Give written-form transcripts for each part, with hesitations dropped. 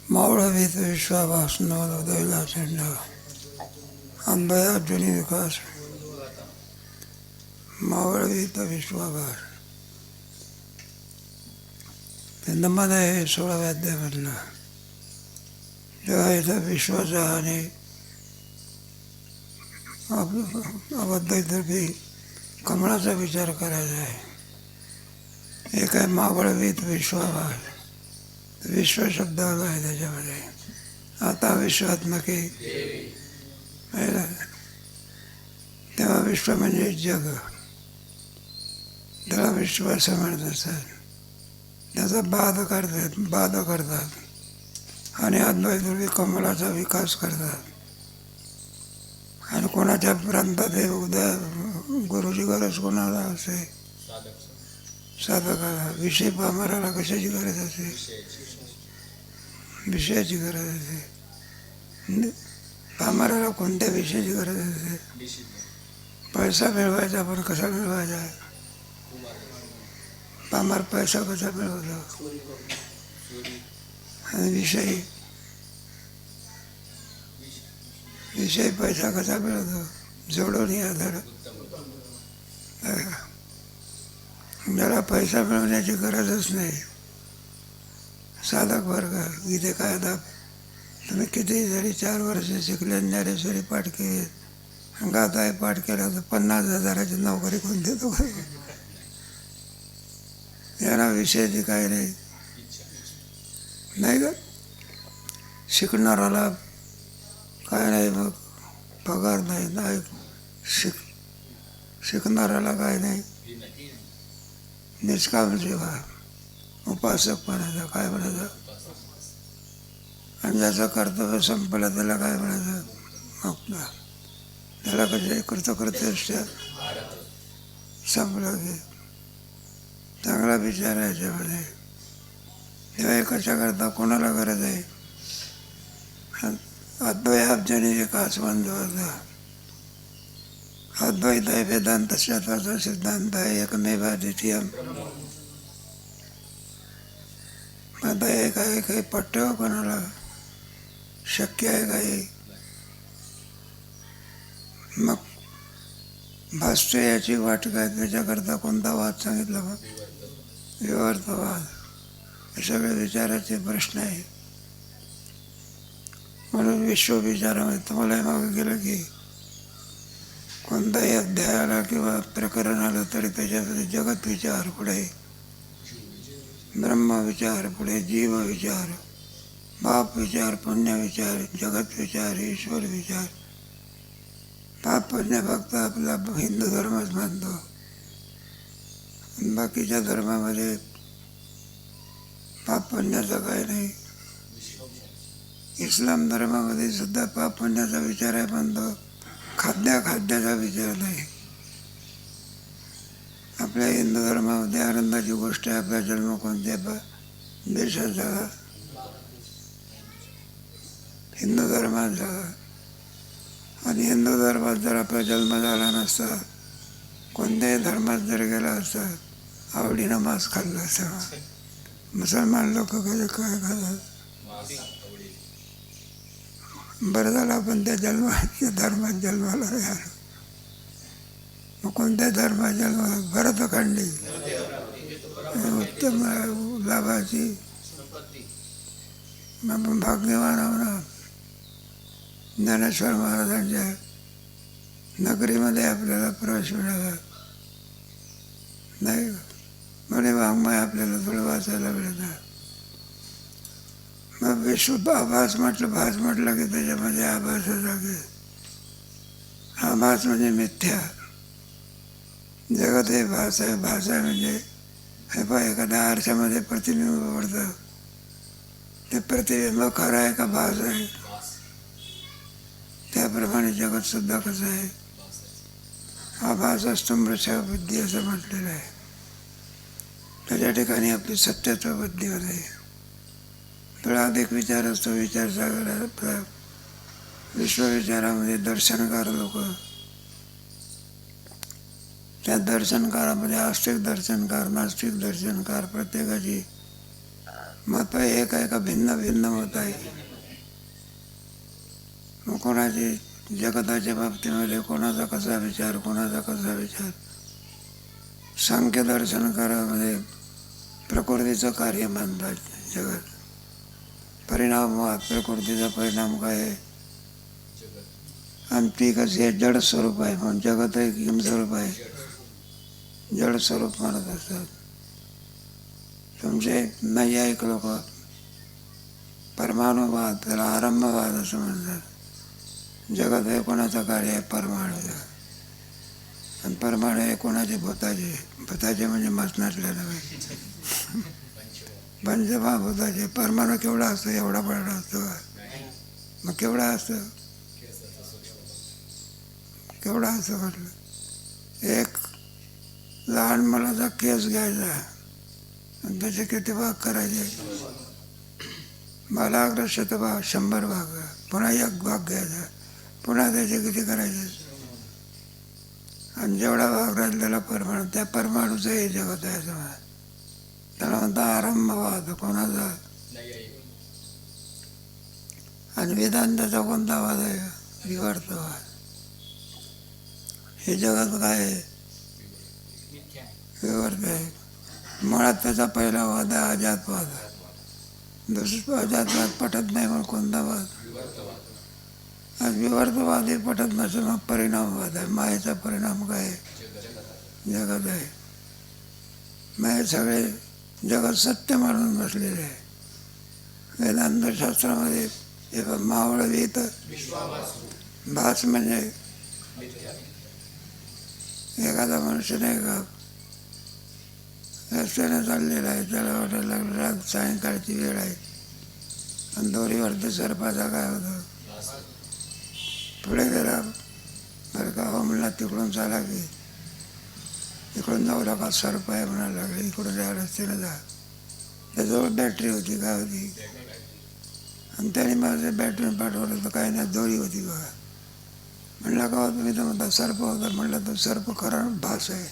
मावळवीत विश्वाभास नवोदयला चंड अंबया जुनी विकास मावळवीत विश्वाभास. नमन हे 16व्या अध्यायामधलं जेव्हा इथं विश्वाचा आणि अबद्धरूपी कमळाचा विचार करायचा आहे. एक आहे मावळवीत विश्वाभास, विश्व शब्द आला आहे त्याच्यामध्ये. आता विश्वात्मके तेव्हा विश्व म्हणजे जग, त्याला विश्व असं म्हणत असतात. त्याचा बाध करतात आणि अद्वैतरूपी कमलाचा विकास करतात. आणि कोणाच्या प्रांतात हे उद्या गुरुची गरज कोणाला असते? साधकाला. विषय पामराला कशाची गरज असते? विषयाची गरज असते. पामराला कोणत्या विषयाची गरज असते? पैसा मिळवायचा, पण कसा मिळवायचा? पामर पैसा कसा मिळवतो? आणि विषय पैसा कसा मिळवतो? जोडून या धड. ज्याला पैसा मिळवण्याची गरजच नाही, साधक वर्ग. इथे काय आता तुम्ही किती जरी 4 वर्ष शिकले, ज्ञानेश्वरी पाठ केली, गाताय पाठ केला, तर 50,000ची नोकरी कोण देतो का? याला विषयाची काय नाही का? शिकणाराला काय नाही, मग पगार नाही. शिकणाऱ्याला काय नाही, निष्काम सेवा, उपासक म्हणायचं. काय म्हणायचं? आणि ज्याचं कर्तव्य संपलं त्याला काय म्हणायचं? आपला त्याला कसे कृतकृत्य संपलं की. चांगला विचार आहे याच्यामध्ये. तेव्हा कशाकरता कोणाला गरज आहे? अद्वैताब्जनी विकास बंधू. अद्वैत आहे वेदांत शास्त्राचा सिद्धांत आहे. एकमेव द्वितीयम. आता हे काही पट्ट कोणाला शक्य आहे काही? मग भाष्य याची वाट काय? त्याच्याकरता कोणता वाद सांगितला? मग विवर्तवाद. हे सगळे विचाराचे प्रश्न आहे. म्हणून विश्वविचारामध्ये तुम्हाला मागं गेलं की कोणताही अध्याय आला किंवा प्रकरण आलं तरी त्याच्यामध्ये जगत विचार पुढे, ब्रह्मविचार पुढे, जीव विचार, पाप विचार, पुण्य विचार, जगत विचार, ईश्वर विचार. पाप पुण्य फक्त आपला हिंदू धर्मच मानतो. बाकीच्या धर्मामध्ये पाप पुण्याचा काय नाही. इस्लाम धर्मामध्ये सुद्धा पाप पुण्याचा विचार आहे, पण तो खाद्याचा विचार नाही. आपल्या हिंदू धर्मामध्ये आनंदाची गोष्ट आहे. आपला जन्म कोणत्या देशात झाला? हिंदू धर्मात झाला. आणि हिंदू धर्मात जर आपला जन्म झाला नसता, कोणत्याही धर्मात जर गेला असता, आवडीनं मांस खाल्लं असतं. मुसलमान लोक काय खातात? बरं झालं आपण त्या धर्मात जन्माला आलो. मग कोणत्या धर्मात जन्माला? भरतखंडी उत्तम लाभाची. आपण भाग्यवान आहो ना. ज्ञानेश्वर महाराजांच्या नगरीमध्ये आपल्याला प्रवेश मिळाला नाही. म्हणे वाङ्मय आपल्याला थोडं वाचायला मिळतं. मग विश्व आभास म्हटलं की त्याच्यामध्ये आभासाचा की आभास म्हणजे मिथ्या. जगत हे भास आहे. भास आहे म्हणजे हे पहा, एखाद्या आरशामध्ये प्रतिबिंब पडतं, ते प्रतिबिंब खरं आहे का भास आहे? त्याप्रमाणे जगत सुद्धा कसं आहे? आभास स्तंभशा बुद्धी असं म्हटलेलं आहे. त्याच्या ठिकाणी आपली सत्यत्व बुद्धी होते. थोडा अधिक विचार असतो. विचार सागर विश्वविचारामध्ये दर्शनकार लोक, त्या दर्शनकारामध्ये आस्तिक दर्शनकार, नास्तिक दर्शनकार, प्रत्येकाची मत एक आहे का भिन्न भिन्न मत आहे? मग कोणाची जगताच्या बाबतीमध्ये कोणाचा कसा विचार, कोणाचा कसा विचार. सांख्य दर्शनकारामध्ये प्रकृतीचं कार्य मानतात जगत. परिणामवाद, प्रकृतीचा परिणाम काय आहे? आणि ती कशी आहे? जड स्वरूप आहे. पण जगत हे किम स्वरूप आहे? जड स्वरूप मानत असतात. तुमचे नैयायिक लोक परमाणुवाद, त्याला आरंभवाद असं म्हणतात. जगत हे कोणाचं कार्य आहे? परमाणूचं. आणि परमाणू हे कोणाचे? भूताचे म्हणजे मसनातल्या नव्हे, पंचमहाभूताचे. परमाणू केवढा असतो? एवढा पडला असतो का? मग केवढा असतो? केवढा असतो म्हटलं? एक लहान मुलाचा केस घ्यायचा आणि त्याचे किती भाग करायचे? बालाग्र शतभाग, 100 भाग. पुन्हा एक भाग घ्यायचा, पुन्हा त्याचे किती करायचे? आणि जेवढा भाग राहील त्याला परमाणू. त्या परमाणूचं हे जगत आहे असं. त्याला म्हणता आरंभवाद. कोणाचा? आणि वेदांताचा कोणता वाद आहे? विवर्तवाद. हे जगत काय आहे? विवर्त आहे. मुळात त्याचा पहिला वाद आहे अजातवाद. दुसरा अजातवाद पटत नाही म्हणून कोणता वाद? आज विवर्तवाद हे पटत नसेल मग परिणामवाद आहे. मायेचा परिणाम काय आहे? जगत आहे. माये सगळे जगत सत्य मानून बसलेले आहे. वेदांत शास्त्रामध्ये मावळवीत भास म्हणजे एखादा मनुष्य नाही का रस्त्याने चाललेला आहे, त्याला वाटायला लागलं रात सायंकाळची वेळ आहे आणि दोरीवरती सर्पाचा काय होतं? पुढे गेला बरं का, हो म्हणला तिकडून चाला की इकडून जाऊ नका, सर्प आहे म्हणायला लागले. इकडून या रस्त्याने जा. त्याजवळ बॅटरी होती, काय होती? आणि त्याने माझ्या बॅटरीने पाठवलं तर काही नाही, दोरी होती का? म्हणलं का तुम्ही तर म्हणता सर्प होता. म्हणलं तो सर्प खरा भास आहे.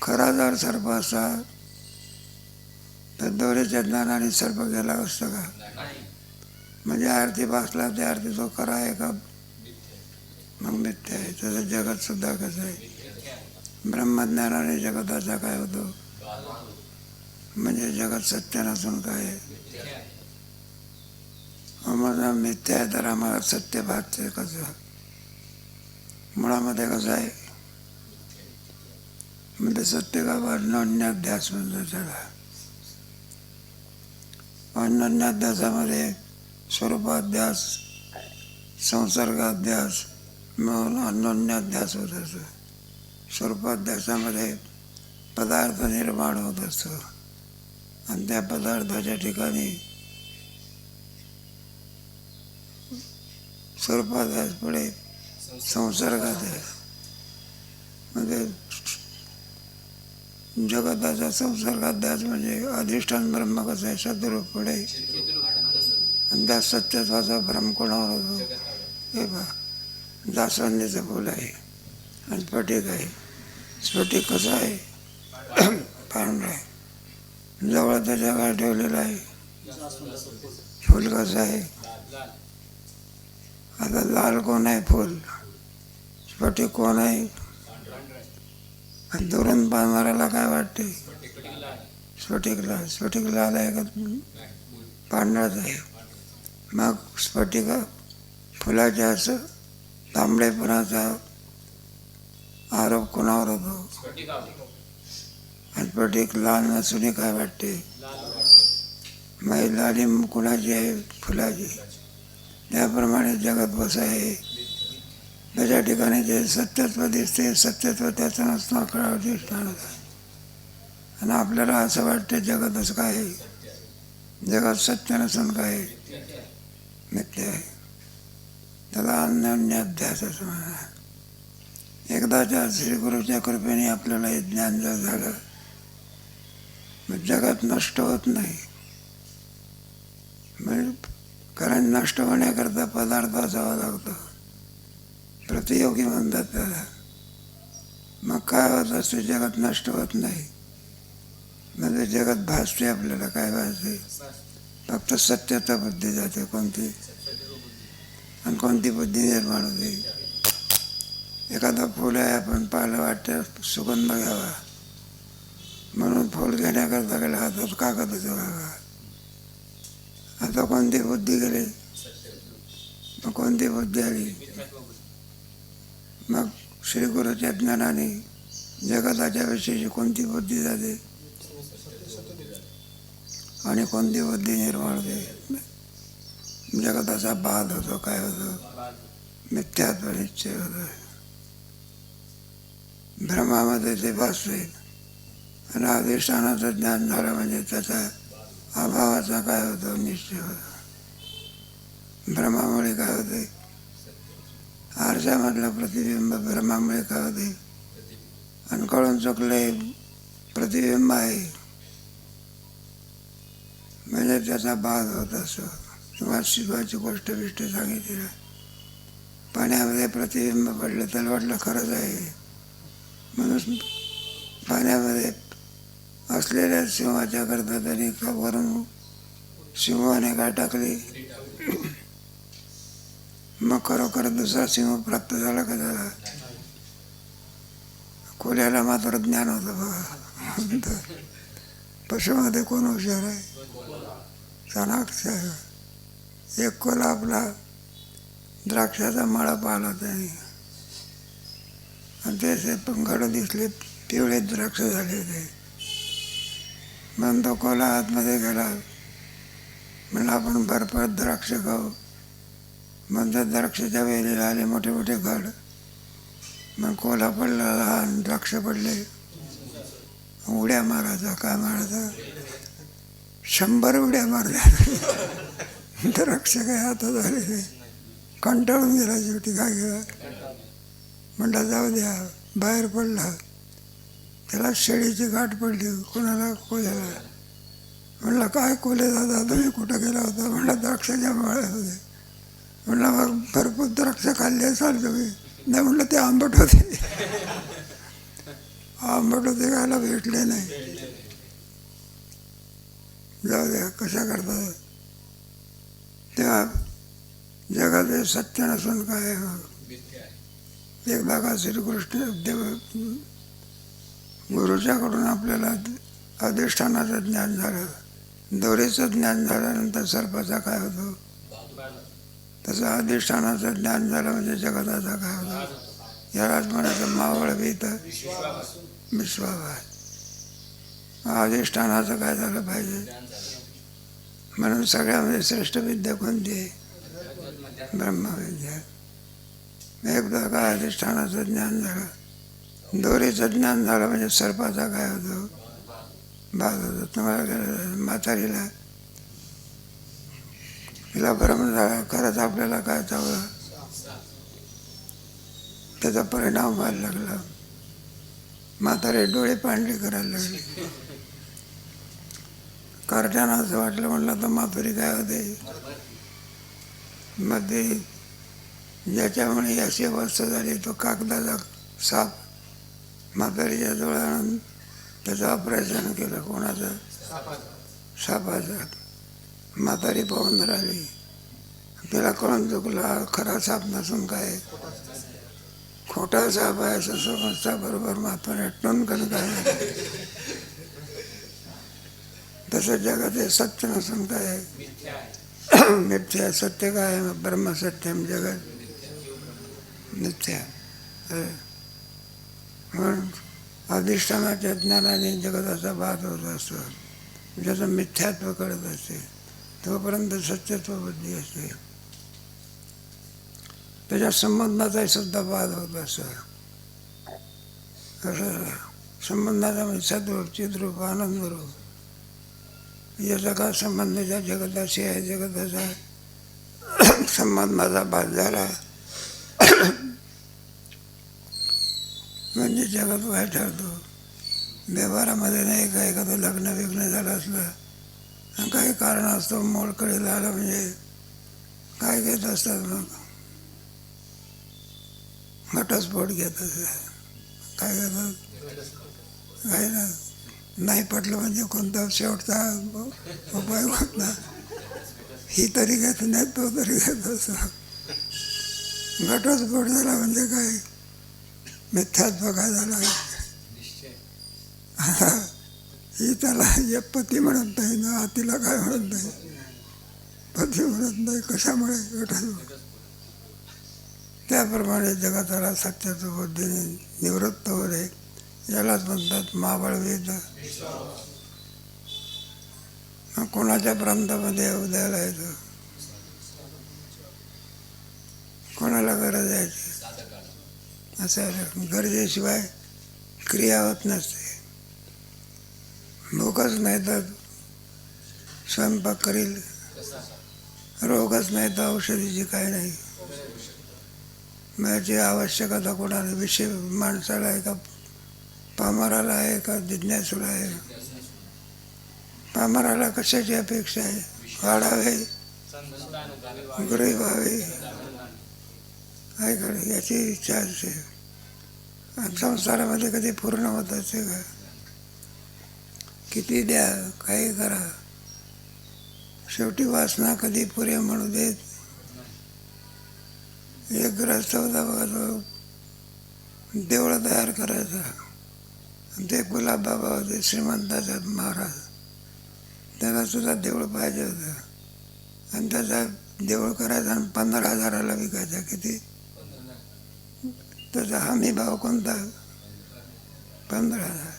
खरा जर सर्प असता तर दोरीच्या ज्ञानाने सर्प गेला असतं का? म्हणजे आरती भासला त्या आरती तो खरा आहे का? मग मिथ्या आहे. तसं जगत सुद्धा कसं आहे? ब्रह्मज्ञानाने जगताचा काय होतो? म्हणजे जगत सत्य नसून काय आहे? आम्हाला मिथ्या आहे तर आम्हाला सत्य भासते कसं? मुळामध्ये कसं आहे? म्हणजे सत्य का? अनन्याध्यास म्हणतो त्याला. अनन्याध्यासामध्ये स्वरूपाध्यास, संसर्गाध्यास म्हणून अनन्याध्यास होत असतो. स्वरूपाध्यासामध्ये पदार्थ निर्माण होत असतो आणि त्या पदार्थाच्या ठिकाणी स्वरूपाध्यास पुढे संसर्गाध्यास. म्हणजे जगताचा संसर्गाध्यास म्हणजे अधिष्ठान ब्रह्म कसं आहे? सद्रूप पुढे. आणि त्या सत्यत्वाचा भ्रम कोणावर होतो? हे बा जास्वंदीचं फुल आहे आणि स्फटिक आहे. स्फटिक कसं आहे? पांढरा आहे. जवळ त्याच्या काय ठेवलेलं आहे? फुल कसं आहे? आता लाल कोण आहे? फुल. स्फटिक कोण आहे? आणि दुरून पाहणाऱ्याला काय वाटते? स्फटिक लाल. स्फटिक लाल आहे का? पांढराच आहे. मग स्फटिक फुलाच्या असं तांबडेपणाचा आरोप कोणावर होतो? आणि स्फटिक लाल नसून काय वाटते? मग लाली कुणाची आहे? फुलाची. त्याप्रमाणे जगत बस आहे. त्याच्या ठिकाणी जे सत्यत्व दिसते, सत्यत्व त्याचं नसतं अधिष्ठान. आणि आपल्याला असं वाटतं जगतच काय आहे? जगत सत्य नसून काय आहे? मिथ्या आहे. त्याला अनन्याध्यास असं म्हणा. एकदाच्या श्रीगुरूच्या कृपेने आपल्याला हे ज्ञान जर झालं मग जगत नष्ट होत नाही. म्हणजे कारण नष्ट होण्याकरता पदार्थ असावा लागतो. प्रतियोगी म्हणतात त्याला. मग काय होत असते? जगत नष्ट होत नाही. म्हणजे जगात भासते आपल्याला काय भासते, फक्त सत्यता बुद्धी जाते कोणती, आणि कोणती बुद्धी निर्माण होते. एखादं फुल आहे, आपण पाहिलं वाटतं सुगंध घ्यावा म्हणून फुल घेण्याकरता गेला, हातात कागदाचा बघा. आता कोणती बुद्धी गेली, मग कोणती बुद्धी आली, मग श्री गुरुच्या ज्ञानाने जगताच्या विषयीची कोणती बुद्धी जाते आणि कोणती बुद्धी निर्माण होते. जगताचा बाध होतो, काय होतो, मिथ्यात्व निश्चय होतो. भ्रमामध्ये ते भासते, आणि अधिष्ठानाचं ज्ञान झालं म्हणजे त्याचा अभावाचा काय होतो, निश्चय होतो. भ्रमामुळे काय होते, आरशामधलं प्रतिबिंब भ्रमामुळे काय होते, आणि कळून चुकले प्रतिबिंब आहे म्हणजे त्याचा बाध होत असतो. किंवा शिवाची गोष्ट सांगितली, पाण्यामध्ये प्रतिबिंब पडलं त्याला वाटलं खरंच आहे, म्हणून पाण्यामध्ये असलेल्या सिंहाच्या करता त्यांनी वरून सिंहाने काय टाकली, मग खरोखर दुसरा सिंह प्राप्त झाला का झाला. कोल्याला मात्र ज्ञान होतं बघा. पशुमध्ये कोण हुशार आहे, चाणाक्ष. एक कोला आपला द्राक्षाचा मळा पाहिला त्याने, आणि त्याचे पंखड दिसले, पिवळे द्राक्ष झाले होते. म्हणून तो कोला आतमध्ये गेला, म्हणलं आपण भरपूर द्राक्ष खाऊ. म्हणतात द्राक्षाच्या वेलीला आले मोठे मोठे घड, मग कोला पडला, लहान द्राक्ष पडले. उड्या मारायचा, काय मारायचा, 100 उड्या मारल्या, द्राक्ष काय हातात आले नाही. कंटाळून गेला शेवटी, काय गेला, म्हणलं जाऊ द्या. बाहेर पडला, त्याला शेळीची गाठ पडली. कोणाला, कोल्याला. म्हणलं काय कोले दादा तुम्ही कुठं गेला होता, म्हणलं द्राक्षाच्या मळ्यात होते. म्हणलं मग भरपूर द्राक्ष खाल्ले असाल तुम्ही. नाही म्हणलं ते आंबट होते. आंबट होते, खायला भेटले नाही. जाऊ द्या, कशा करता. तेव्हा जगात हे सत्य नसून काय. एकदा का श्रीकृष्ण देव गुरुच्याकडून आपल्याला अधिष्ठानाचं ज्ञान झालं, दोरीचं ज्ञान झाल्यानंतर सर्पाचा काय होतो, तसं अधिष्ठानाचं ज्ञान झालं म्हणजे जगताचा काय होतो. यालाच म्हणायचं मावळ भीत विश्वाभास. अधिष्ठानाचं काय झालं पाहिजे. म्हणून सगळ्यामध्ये श्रेष्ठ विद्या कोणती आहे, ब्रह्मविद्या. एकदा काय अधिष्ठानाचं ज्ञान झालं, दोरीचं ज्ञान झालं म्हणजे सर्पाचा काय होतो, बाध होतो. तुम्हाला म्हातारीला तिला भ्रम झाला, खरंच आपल्याला काय चावलं, त्याचा परिणाम व्हायला लागला. म्हातारे डोळे पांढरे करायला लागले. कारट्यानं असं वाटलं, म्हणलं तर म्हातारी काय होते. मग ते ज्याच्यामुळे अशी अवस्था झाली तो कागदाचा साप म्हातारीच्या जवळ आणून त्याचं ऑपरेशन केलं. कोणाचं, सापाचं. म्हातारी पाहून राहिली, तिला कळून चुकला खरा साप नसून काय खोटा साप आहे असं समजता बरोबर म्हातारे टोनकन काय. तसं जगात हे सत्य नसून काय मिथ्या. सत्य काय, ब्रह्मसत्यम जगत मिथ्या. म्हणून अधिष्ठानाच्या ज्ञानाने जगताचा बाध होत असतो. ज्याचं मिथ्यात्व कळत असते तोपर्यंत सत्यत्व बुद्धी असते. त्याच्या संबंधाचाही सुद्धा बाध होत असतो. असं संबंधाचा म्हणजे सद्रूप, चिद्रूप, आनंदरूप. याचा का संबंध ज्या जगताशी आहे, जगताचा संबंधाचा बाध झाला म्हणजे जगत वाईट ठरतो. व्यवहारामध्ये नाही का, एखादं लग्न बिग्न झालं असलं, काही कारण असतो मोडकडे झालं म्हणजे काय घेत असतात, मग घटस्फोट घेत असतात. काय घेतात, काय ना नाही पटलं म्हणजे कोणता शेवटचा उपाय होता. ही तरी घेत नाही तो तरी घेत असं. घटस्फोट झाला म्हणजे काय, मिथ्याच बघा झाला. ही त्याला हे पती म्हणत नाही ना, हातीला काय म्हणत नाही, पती म्हणत नाही. कशामुळे? घटस्फोट. त्याप्रमाणे जगाताला सत्याचं बुद्धीने निवृत्त होणे यालाच म्हणतात महाबळवेद. कोणाच्या प्रांतामध्ये उदयाला येतं, कोणाला गरज यायची असं गरजेशिवाय क्रिया होत नसते. भूकच नाही तर स्वयंपाक करील, रोगच नाही तर औषधीची काय नाही. याची आवश्यकता कोणाला, विषय माणसाला आहे का, पामराला आहे का जिज्ञासूला आहे? पामराला कशाची अपेक्षा आहे? वाढावे, गरीब व्हावे, काय करे याची इच्छा असते. संसारामध्ये कधी पूर्ण होत असते का? किती द्या, काही करा, शेवटी वासना कधी पुरे म्हणू देत. एक ग्रस्त होता बघा, तो देवळं तयार करायचा. ते गुलाब बाबा होते, श्रीमंताचा महाराज, त्याला सुद्धा देऊळ पाहिजे होतं. आणि त्याचा देऊळ करायचा आणि 15,000ला विकायचा. किती? त्याचा हमी भाव कोणता? 15,000.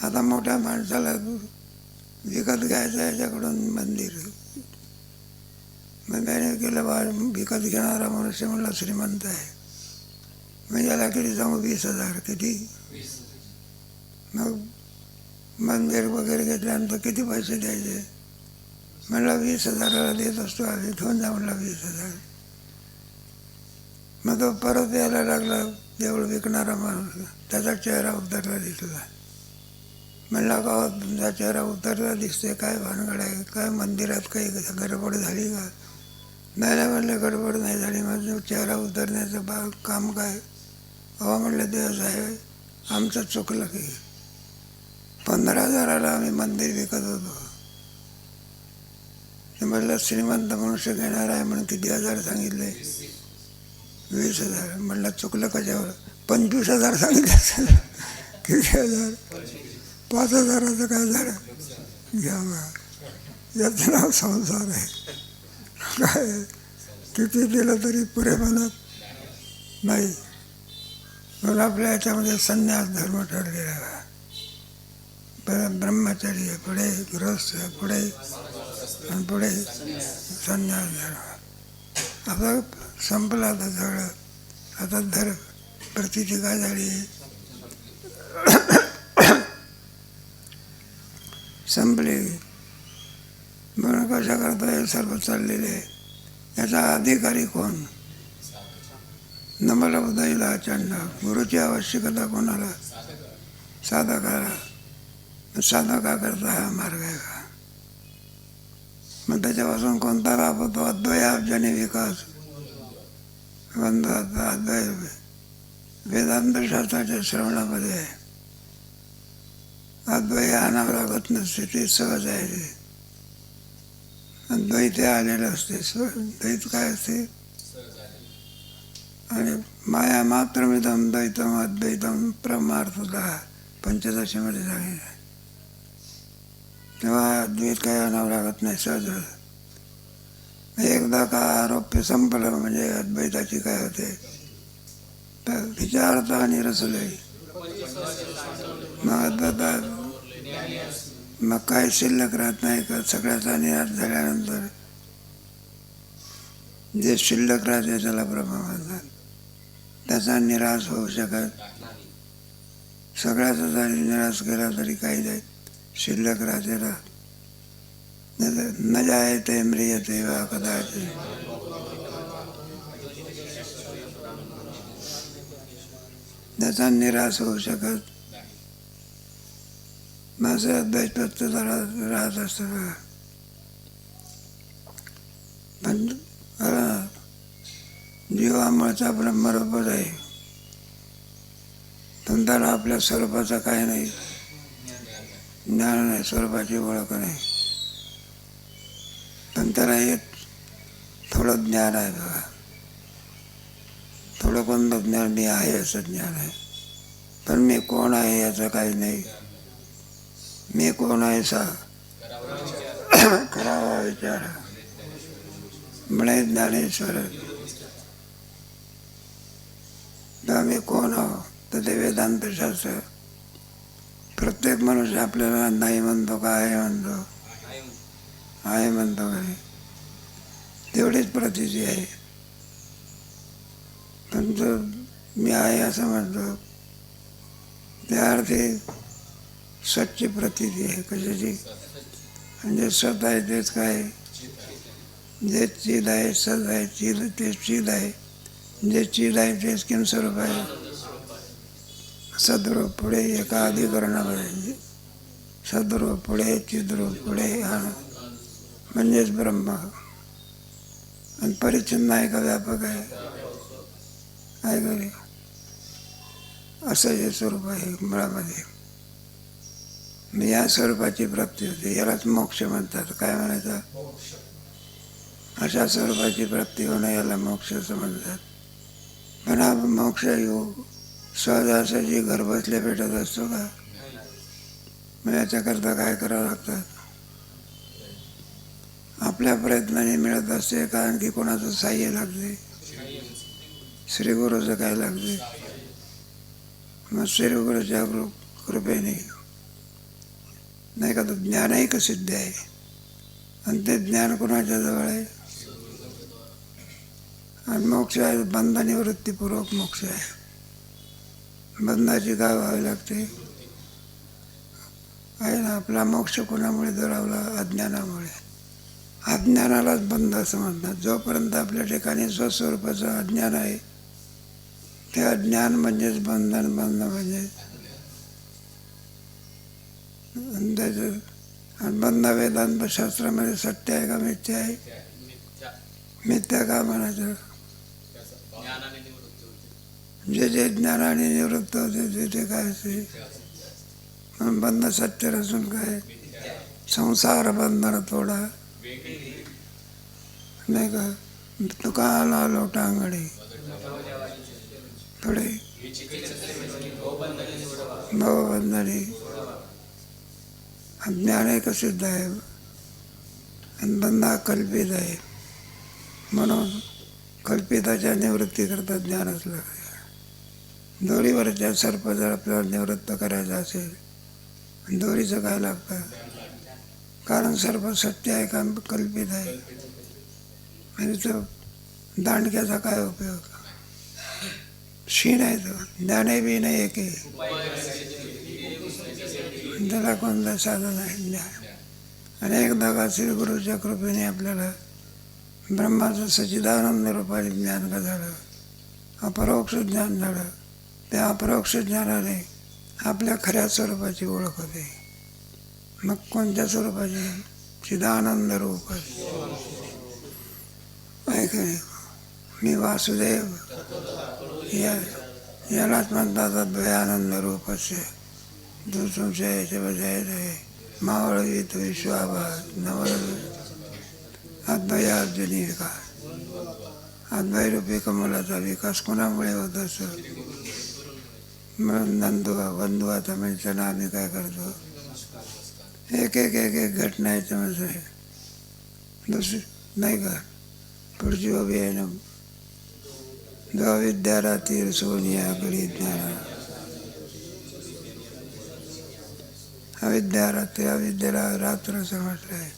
आता मोठ्या माणसाला विकत घ्यायचं याच्याकडून मंदिर. मग त्याने केलं बा, विकत घेणारा मनुष्य म्हणला श्रीमंत आहे, मग याला किती सांगू? 20,000. किती? मग मंदिर वगैरे घेतल्यानंतर किती पैसे द्यायचे? म्हणला 20,000ला देत असतो आम्ही, घेऊन जा म्हणला 20,000. मग तो परत यायला लागला, देऊळ विकणारा माणूस. त्याचा चेहरा उतरला दिसला. म्हणला का तुमचा चेहरा उतरला दिसते, काय भानगड आहे? काय मंदिरात काही गडबड झाली का? नाही म्हणलं गडबड नाही झाली, माझं चेहरा उतरण्याचं काम काय? अहो म्हणलं देवसाहेब, आमचं चुकलं की 15,000ला आम्ही मंदिर विकत होतो. म्हटलं श्रीमंत मनुष्य घेणार आहे म्हणून किती हजार सांगितले? 20,000. म्हटलं चुकलं कशावर? 25,000 सांगितले असेल. किती हजार? 5,000चं काय झालं? घ्या बा, याचं नाव संसार आहे. काय किती दिलं तरी पुरे म्हणत नाही. म्हणून आपल्या याच्यामध्ये संन्यास धर्म ठरलेला आहे. ब्रह्मचर्य, पुढे गृहस्थ, पुढे आणि पुढे संन्यास धर्म. आता संपलं आता सगळं. आता प्रतीची काय झाली? संपली. म्हणून कशा करता हे सर्व चाललेले? याचा अधिकारी कोण? न मला उदयला अचांड. गुरुची आवश्यकता कोणाला? साधकाला. साधकाकरता हा मार्ग आहे का? मग त्याच्यापासून कोणता लाभ होतो? अद्वयाब्जनी विकास. अद्वय वेदांत शास्त्राच्या श्रवणामध्ये आहे. अद्वय आणावं लागत नसते, ते सहज आहे. ते द्वैत आलेलं असते. द्वैत काय असते? आणि माया मात्रमिदं द्वैतम अद्वैतम परमार्थतः पंचदशीमध्ये सांगितलं. तेव्हा अद्वैत काय आणावं लागत नाही, सहज. एकदा का आरोप्य संपलं म्हणजे अद्वैताची काय होते? तर विचारता आणि रसले. मग अद्वैतात मग काय शिल्लक राहत नाही का? सगळ्याचा निराश झाल्यानंतर जे शिल्लक राहते त्याला ब्रह्म म्हणतात. त्याचा निराश होऊ शकत. सगळ्याचा जरी निराश केला तरी काही नाही, शिल्लक राहते ना. न जायते म्रियते वा कदाचित. त्याचा निराश होऊ शकत. माझं अद्वैत राहत असतं. पण जीवामुळचा ब्रह्मरूपच आहे. पण त्याला आपल्या स्वरूपाचा काय नाही. ज्ञान नाही, स्वरूपाची ओळख नाही. पण त्याला एक थोडं ज्ञान आहे बघा, थोडं कोणतं ज्ञान मी आहे असं ज्ञान आहे. पण मी कोण आहे याचं काही नाही. मी कोण आहे सा करावा विचार म्हणे ज्ञानेश्वर. तर मी कोण आहो तर ते वेदांतशास्त्र. प्रत्येक मनुष्य आपल्याला नाही म्हणतो का आहे म्हणतो, आहे म्हणतो काय, तेवढीच प्रतीती आहे. पण जो मी आहे असं म्हणतो त्या अर्थी सच्ची प्रतीती आहे. कशाची? म्हणजे सत आहे तेच काय, जे चिद आहे सत आहे, चिद तेच चिद आहे, जे चिद आहे तेच किम स्वरूप आहे. सद्रूप पुढे एका अधिकरणामध्ये सद्रूप पुढे चिद्रूप पुढे म्हणजेच ब्रह्म. आणि परिच्छिन्न आहे का व्यापक आहे, आहे का रे? असं हे स्वरूप आहे मुळामध्ये. मी या स्वरूपाची प्राप्ती होते, यालाच मोक्ष म्हणतात. काय म्हणायचं? अशा स्वरूपाची प्राप्ती होणं याला मोक्ष असं म्हणतात. पण हा मोक्ष योग सहजासहजी घर बसल्या भेटत असतो का? मग याच्याकरता काय करावं लागतं? आपल्या प्रयत्नाने मिळत असते का आणखी कोणाचं साह्य लागते? श्रीगुरूचं काय लागते? मग श्रीगुरूच्या कृपेने नाही का, तो ज्ञानही का सिद्ध आहे. आणि ते ज्ञान कोणाच्या जवळ आहे? आणि मोक्ष आहे बंधनिवृत्तीपूर्वक मोक्ष आहे. बंधाची काय व्हावी लागते? आहे ना, आपला मोक्ष कोणामुळे दुरावला? अज्ञानामुळे. अज्ञानालाच बंध असं म्हणतात. जोपर्यंत आपल्या ठिकाणी स्वस्वरूपाचं अज्ञान आहे ते अज्ञान म्हणजेच बंधन, बंध म्हणजेच त्याचं. बंध वेदांत शास्त्रामध्ये सत्य आहे का मिथ्या आहे? मिथ्या का म्हणायचं? जे ज्ञानाने निवृत्त होते ते काय असते? बंध सत्य नसून काय? संसार बंधन थोडा नाही का, तुकाला लोटांगडी थोडे भवबंधनी. अज्ञान एक सिद्ध आहे आणि बंध हा कल्पित आहे. म्हणून कल्पिताच्या निवृत्तीकरता ज्ञानच लागते. दोरीवरच्या सर्प जर आपल्याला निवृत्त करायचं असेल, दोरीचं काय लागतं? कारण सर्प सत्य आहे का कल्पित आहे? म्हणजे तो दांडक्याचा काय उपयोग? शीण आहे तो, ज्ञाने बी नाही एक आहे. त्याला कोणतं साधन आहे ज्ञान. आणि एकदा का श्रीगुरूच्या कृपेने आपल्याला ब्रह्माचं सच्चिदानंद रूपाने ज्ञान का झालं, अपरोक्ष ज्ञान झालं. त्या अपरोक्ष ज्ञानाने आपल्या खऱ्या स्वरूपाची ओळख होते. मग कोणत्या स्वरूपाची? चिदानंद रूप. ऐकणे मी वासुदेव यालाच म्हणतात अद्वयानंद रूप असे. दुसंशयाचे बजाय मावळवीत विश्वाभास नवल अद्वयार्जुनी विकास. अद्वैरूपी कमलाचा विकास कोणामुळे होत असतो? म्हणून बंधू आता म्हणजे त्यांना आम्ही काय करतो, एक एक एक एक घटना याच्यामध्ये दुसरी नाही का. पुढची उभी आहे ना, जो विद्या रात्री सोनिया गडी ज्ञाना. अविद्या रात्री, अविद्येला रात्र असं म्हटलं आहे.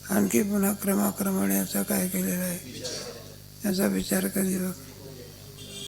आणखी पुन्हा क्रमाक्रमाने याचा काय केलेला आहे याचा विचार कधी बघ.